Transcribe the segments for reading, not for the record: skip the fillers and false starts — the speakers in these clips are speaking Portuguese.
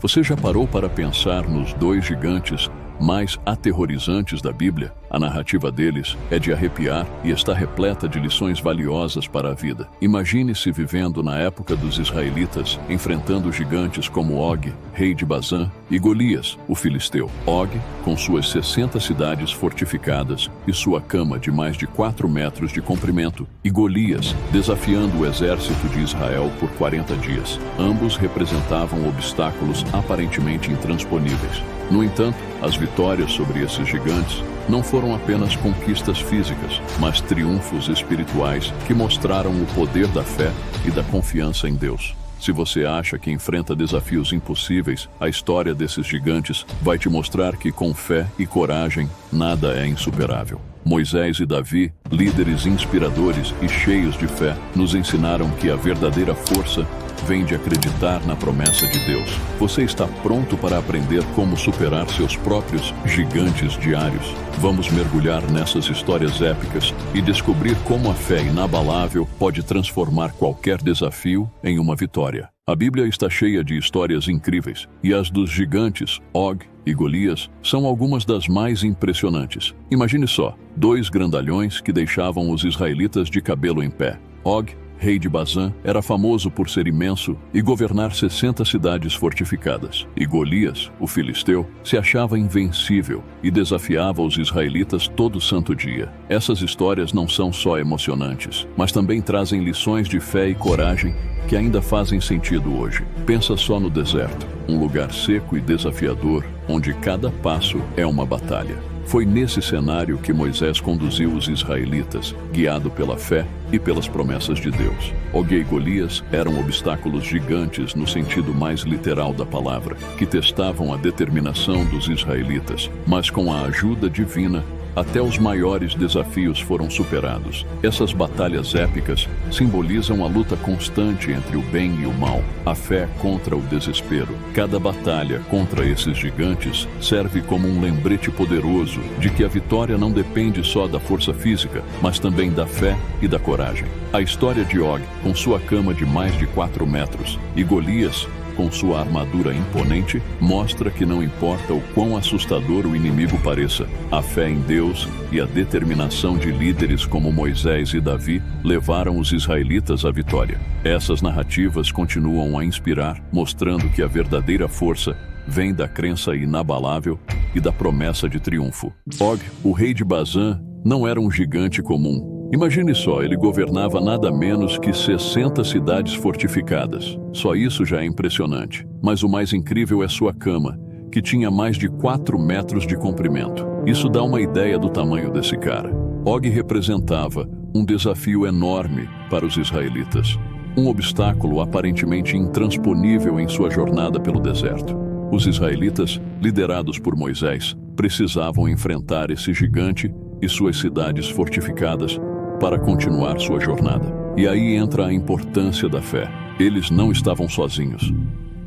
Você já parou para pensar nos dois gigantes mais aterrorizantes da Bíblia? A narrativa deles é de arrepiar e está repleta de lições valiosas para a vida. Imagine-se vivendo na época dos israelitas, enfrentando gigantes como Og, rei de Bazã, e Golias, o filisteu. Og, com suas 60 cidades fortificadas e sua cama de mais de 4 metros de comprimento, e Golias, desafiando o exército de Israel por 40 dias. Ambos representavam obstáculos aparentemente intransponíveis. No entanto, as vitórias sobre esses gigantes não foram apenas conquistas físicas, mas triunfos espirituais que mostraram o poder da fé e da confiança em Deus. Se você acha que enfrenta desafios impossíveis, a história desses gigantes vai te mostrar que com fé e coragem, nada é insuperável. Moisés e Davi, líderes inspiradores e cheios de fé, nos ensinaram que a verdadeira força vem de acreditar na promessa de Deus. Você está pronto para aprender como superar seus próprios gigantes diários? Vamos mergulhar nessas histórias épicas e descobrir como a fé inabalável pode transformar qualquer desafio em uma vitória. A Bíblia está cheia de histórias incríveis, e as dos gigantes, Og e Golias, são algumas das mais impressionantes. Imagine só, 2 grandalhões que deixavam os israelitas de cabelo em pé. Og, rei de Bazã, era famoso por ser imenso e governar 60 cidades fortificadas. E Golias, o filisteu, se achava invencível e desafiava os israelitas todo santo dia. Essas histórias não são só emocionantes, mas também trazem lições de fé e coragem que ainda fazem sentido hoje. Pensa só no deserto, um lugar seco e desafiador, onde cada passo é uma batalha. Foi nesse cenário que Moisés conduziu os israelitas, guiado pela fé e pelas promessas de Deus. Og e Golias eram obstáculos gigantes no sentido mais literal da palavra, que testavam a determinação dos israelitas, mas com a ajuda divina, até os maiores desafios foram superados. Essas batalhas épicas simbolizam a luta constante entre o bem e o mal, a fé contra o desespero. Cada batalha contra esses gigantes serve como um lembrete poderoso de que a vitória não depende só da força física, mas também da fé e da coragem. A história de Og, com sua cama de mais de 4 metros, e Golias, com sua armadura imponente, mostra que não importa o quão assustador o inimigo pareça, a fé em Deus e a determinação de líderes como Moisés e Davi levaram os israelitas à vitória. Essas narrativas continuam a inspirar, mostrando que a verdadeira força vem da crença inabalável e da promessa de triunfo. Og, o rei de Bazã, não era um gigante comum. Imagine só, ele governava nada menos que 60 cidades fortificadas. Só isso já é impressionante. Mas o mais incrível é sua cama, que tinha mais de 4 metros de comprimento. Isso dá uma ideia do tamanho desse cara. Og representava um desafio enorme para os israelitas. Um obstáculo aparentemente intransponível em sua jornada pelo deserto. Os israelitas, liderados por Moisés, precisavam enfrentar esse gigante e suas cidades fortificadas para continuar sua jornada. E aí entra a importância da fé. Eles não estavam sozinhos.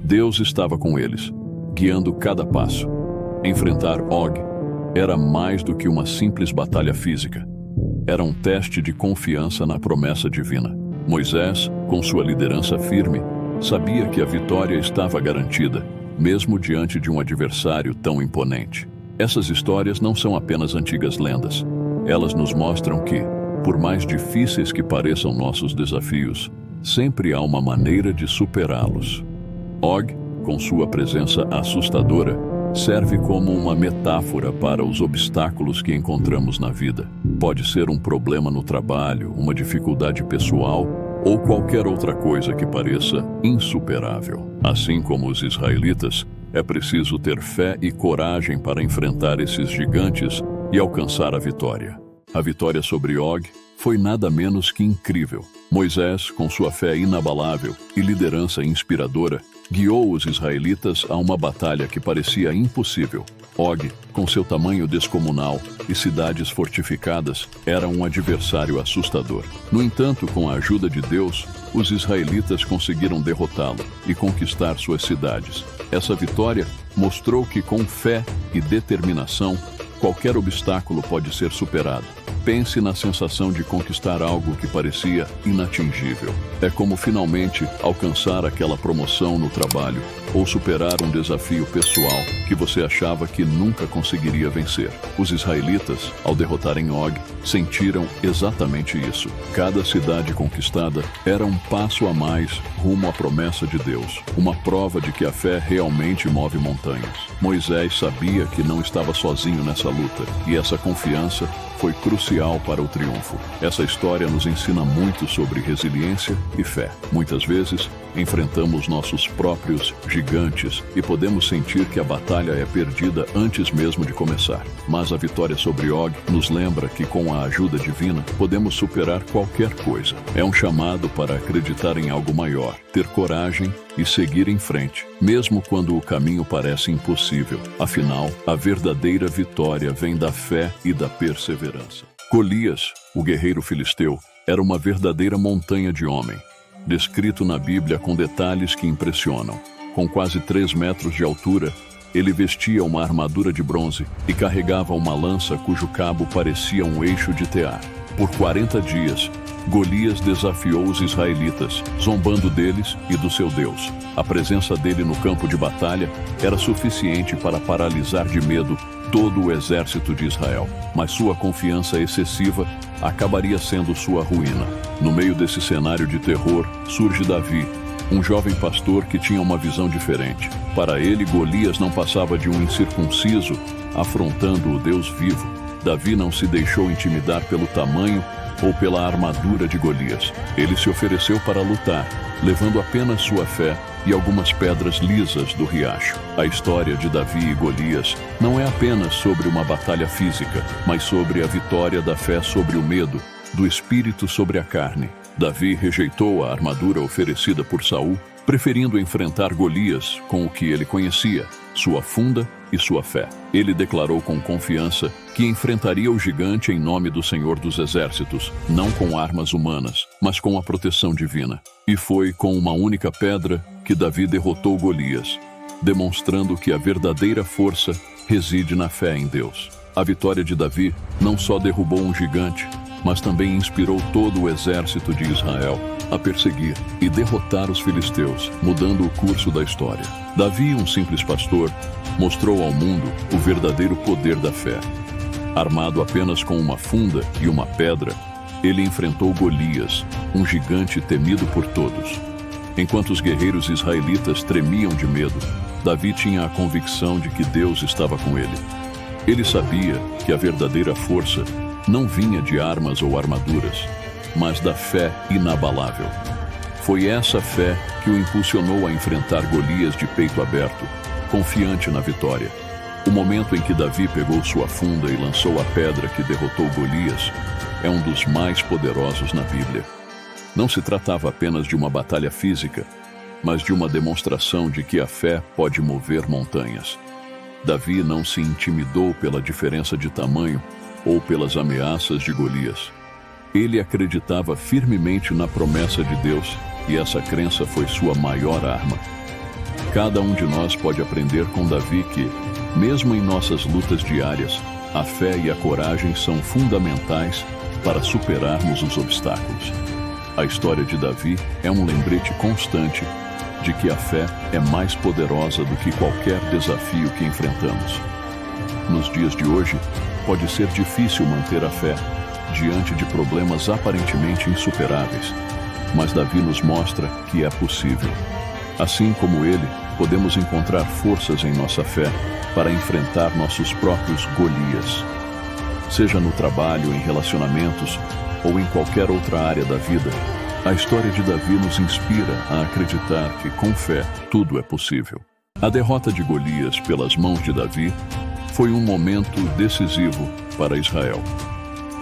Deus estava com eles, guiando cada passo. Enfrentar Og era mais do que uma simples batalha física. Era um teste de confiança na promessa divina. Moisés, com sua liderança firme, sabia que a vitória estava garantida, mesmo diante de um adversário tão imponente. Essas histórias não são apenas antigas lendas. Elas nos mostram que, por mais difíceis que pareçam nossos desafios, sempre há uma maneira de superá-los. Og, com sua presença assustadora, serve como uma metáfora para os obstáculos que encontramos na vida. Pode ser um problema no trabalho, uma dificuldade pessoal ou qualquer outra coisa que pareça insuperável. Assim como os israelitas, é preciso ter fé e coragem para enfrentar esses gigantes e alcançar a vitória. A vitória sobre Og foi nada menos que incrível. Moisés, com sua fé inabalável e liderança inspiradora, guiou os israelitas a uma batalha que parecia impossível. Og, com seu tamanho descomunal e cidades fortificadas, era um adversário assustador. No entanto, com a ajuda de Deus, os israelitas conseguiram derrotá-lo e conquistar suas cidades. Essa vitória mostrou que, com fé e determinação, qualquer obstáculo pode ser superado. Pense na sensação de conquistar algo que parecia inatingível. É como finalmente alcançar aquela promoção no trabalho ou superar um desafio pessoal que você achava que nunca conseguiria vencer. Os israelitas, ao derrotarem Og, sentiram exatamente isso. Cada cidade conquistada era um passo a mais rumo à promessa de Deus, uma prova de que a fé realmente move montanhas. Moisés sabia que não estava sozinho nessa luta, e essa confiança foi crucial para o triunfo. Essa história nos ensina muito sobre resiliência e fé. Muitas vezes, enfrentamos nossos próprios gigantes e podemos sentir que a batalha é perdida antes mesmo de começar. Mas a vitória sobre Og nos lembra que, com a ajuda divina, podemos superar qualquer coisa. É um chamado para acreditar em algo maior, ter coragem e seguir em frente, mesmo quando o caminho parece impossível. Afinal, a verdadeira vitória vem da fé e da perseverança. Golias, o guerreiro filisteu, era uma verdadeira montanha de homem, descrito na Bíblia com detalhes que impressionam. Com quase 3 metros de altura, ele vestia uma armadura de bronze e carregava uma lança cujo cabo parecia um eixo de tear. Por 40 dias, Golias desafiou os israelitas, zombando deles e do seu Deus. A presença dele no campo de batalha era suficiente para paralisar de medo todo o exército de Israel, mas sua confiança excessiva acabaria sendo sua ruína. No meio desse cenário de terror, surge Davi, um jovem pastor que tinha uma visão diferente. Para ele, Golias não passava de um incircunciso, afrontando o Deus vivo. Davi não se deixou intimidar pelo tamanho ou pela armadura de Golias. Ele se ofereceu para lutar, levando apenas sua fé e algumas pedras lisas do riacho. A história de Davi e Golias não é apenas sobre uma batalha física, mas sobre a vitória da fé sobre o medo, do espírito sobre a carne. Davi rejeitou a armadura oferecida por Saul, preferindo enfrentar Golias com o que ele conhecia, sua funda e sua fé. Ele declarou com confiança que enfrentaria o gigante em nome do Senhor dos Exércitos, não com armas humanas, mas com a proteção divina. E foi com uma única pedra que Davi derrotou Golias, demonstrando que a verdadeira força reside na fé em Deus. A vitória de Davi não só derrubou um gigante, mas também inspirou todo o exército de Israel a perseguir e derrotar os filisteus, mudando o curso da história. Davi, um simples pastor, mostrou ao mundo o verdadeiro poder da fé. Armado apenas com uma funda e uma pedra, ele enfrentou Golias, um gigante temido por todos. Enquanto os guerreiros israelitas tremiam de medo, Davi tinha a convicção de que Deus estava com ele. Ele sabia que a verdadeira força não vinha de armas ou armaduras, mas da fé inabalável. Foi essa fé que o impulsionou a enfrentar Golias de peito aberto, confiante na vitória. O momento em que Davi pegou sua funda e lançou a pedra que derrotou Golias é um dos mais poderosos na Bíblia. Não se tratava apenas de uma batalha física, mas de uma demonstração de que a fé pode mover montanhas. Davi não se intimidou pela diferença de tamanho ou pelas ameaças de Golias. Ele acreditava firmemente na promessa de Deus, e essa crença foi sua maior arma. Cada um de nós pode aprender com Davi que, mesmo em nossas lutas diárias, a fé e a coragem são fundamentais para superarmos os obstáculos. A história de Davi é um lembrete constante de que a fé é mais poderosa do que qualquer desafio que enfrentamos. Nos dias de hoje, pode ser difícil manter a fé diante de problemas aparentemente insuperáveis, mas Davi nos mostra que é possível. Assim como ele, podemos encontrar forças em nossa fé para enfrentar nossos próprios Golias. Seja no trabalho, em relacionamentos ou em qualquer outra área da vida, a história de Davi nos inspira a acreditar que, com fé, tudo é possível. A derrota de Golias pelas mãos de Davi foi um momento decisivo para Israel.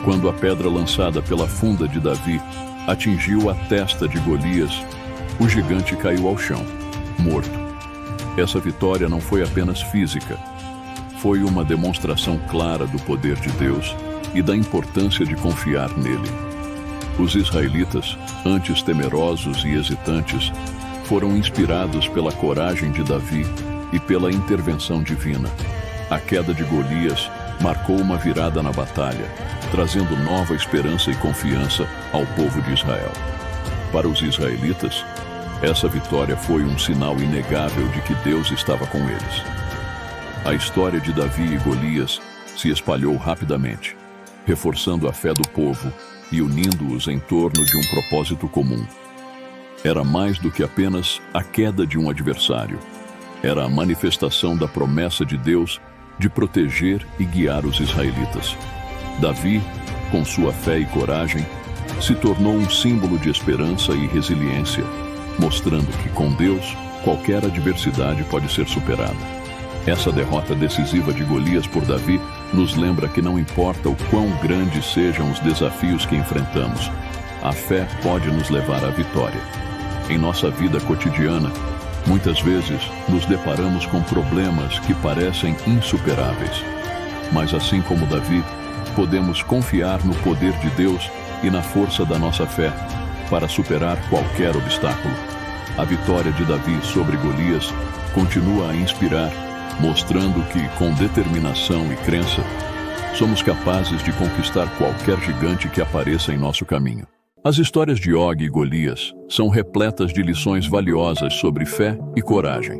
Quando a pedra lançada pela funda de Davi atingiu a testa de Golias, o gigante caiu ao chão, morto. Essa vitória não foi apenas física, foi uma demonstração clara do poder de Deus e da importância de confiar nele. Os israelitas, antes temerosos e hesitantes, foram inspirados pela coragem de Davi e pela intervenção divina. A queda de Golias marcou uma virada na batalha, trazendo nova esperança e confiança ao povo de Israel. Para os israelitas, essa vitória foi um sinal inegável de que Deus estava com eles. A história de Davi e Golias se espalhou rapidamente, reforçando a fé do povo e unindo-os em torno de um propósito comum. Era mais do que apenas a queda de um adversário. Era a manifestação da promessa de Deus de proteger e guiar os israelitas. Davi, com sua fé e coragem, se tornou um símbolo de esperança e resiliência, mostrando que com Deus, qualquer adversidade pode ser superada. Essa derrota decisiva de Golias por Davi nos lembra que não importa o quão grandes sejam os desafios que enfrentamos, a fé pode nos levar à vitória. Em nossa vida cotidiana, muitas vezes nos deparamos com problemas que parecem insuperáveis. Mas assim como Davi, podemos confiar no poder de Deus e na força da nossa fé para superar qualquer obstáculo. A vitória de Davi sobre Golias continua a inspirar, mostrando que, com determinação e crença, somos capazes de conquistar qualquer gigante que apareça em nosso caminho. As histórias de Og e Golias são repletas de lições valiosas sobre fé e coragem.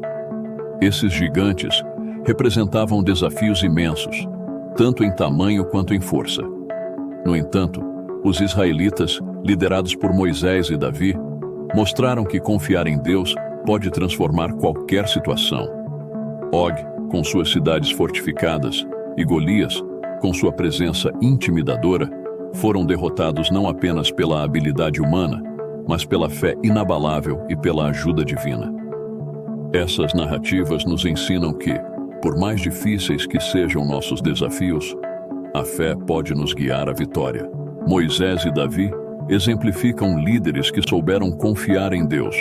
Esses gigantes representavam desafios imensos, tanto em tamanho quanto em força. No entanto, os israelitas, liderados por Moisés e Davi, mostraram que confiar em Deus pode transformar qualquer situação. Og, com suas cidades fortificadas, e Golias, com sua presença intimidadora, foram derrotados não apenas pela habilidade humana, mas pela fé inabalável e pela ajuda divina. Essas narrativas nos ensinam que, por mais difíceis que sejam nossos desafios, a fé pode nos guiar à vitória. Moisés e Davi exemplificam líderes que souberam confiar em Deus,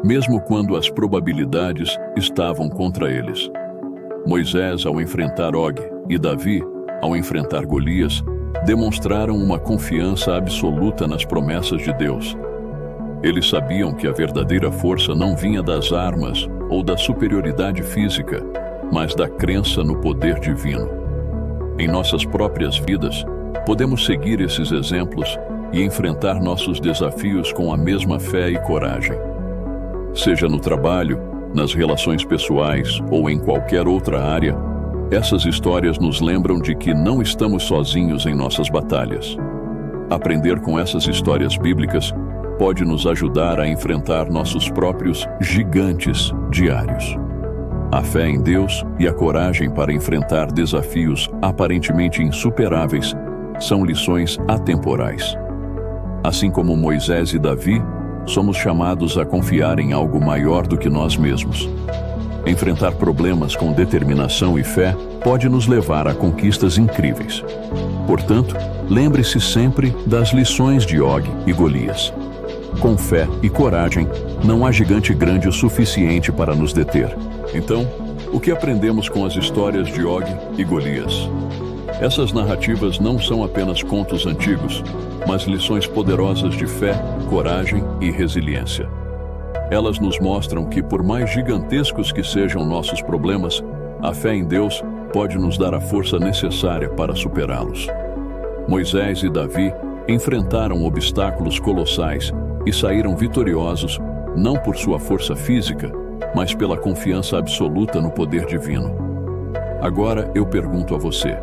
mesmo quando as probabilidades estavam contra eles. Moisés, ao enfrentar Og, e Davi, ao enfrentar Golias, demonstraram uma confiança absoluta nas promessas de Deus. Eles sabiam que a verdadeira força não vinha das armas ou da superioridade física, mas da crença no poder divino. Em nossas próprias vidas, podemos seguir esses exemplos e enfrentar nossos desafios com a mesma fé e coragem. Seja no trabalho, nas relações pessoais ou em qualquer outra área, essas histórias nos lembram de que não estamos sozinhos em nossas batalhas. Aprender com essas histórias bíblicas pode nos ajudar a enfrentar nossos próprios gigantes diários. A fé em Deus e a coragem para enfrentar desafios aparentemente insuperáveis são lições atemporais. Assim como Moisés e Davi, somos chamados a confiar em algo maior do que nós mesmos. Enfrentar problemas com determinação e fé pode nos levar a conquistas incríveis. Portanto, lembre-se sempre das lições de Og e Golias. Com fé e coragem, não há gigante grande o suficiente para nos deter. Então, o que aprendemos com as histórias de Og e Golias? Essas narrativas não são apenas contos antigos, mas lições poderosas de fé, coragem e resiliência. Elas nos mostram que, por mais gigantescos que sejam nossos problemas, a fé em Deus pode nos dar a força necessária para superá-los. Moisés e Davi enfrentaram obstáculos colossais e saíram vitoriosos não por sua força física, mas pela confiança absoluta no poder divino. Agora eu pergunto a você: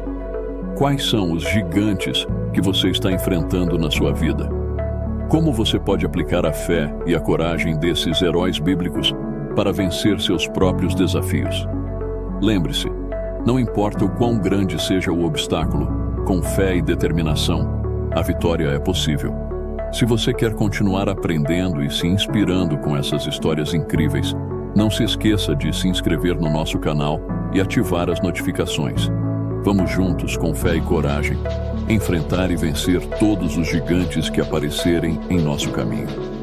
quais são os gigantes que você está enfrentando na sua vida? Como você pode aplicar a fé e a coragem desses heróis bíblicos para vencer seus próprios desafios? Lembre-se, não importa o quão grande seja o obstáculo, com fé e determinação, a vitória é possível. Se você quer continuar aprendendo e se inspirando com essas histórias incríveis, não se esqueça de se inscrever no nosso canal e ativar as notificações. Vamos juntos, com fé e coragem, enfrentar e vencer todos os gigantes que aparecerem em nosso caminho.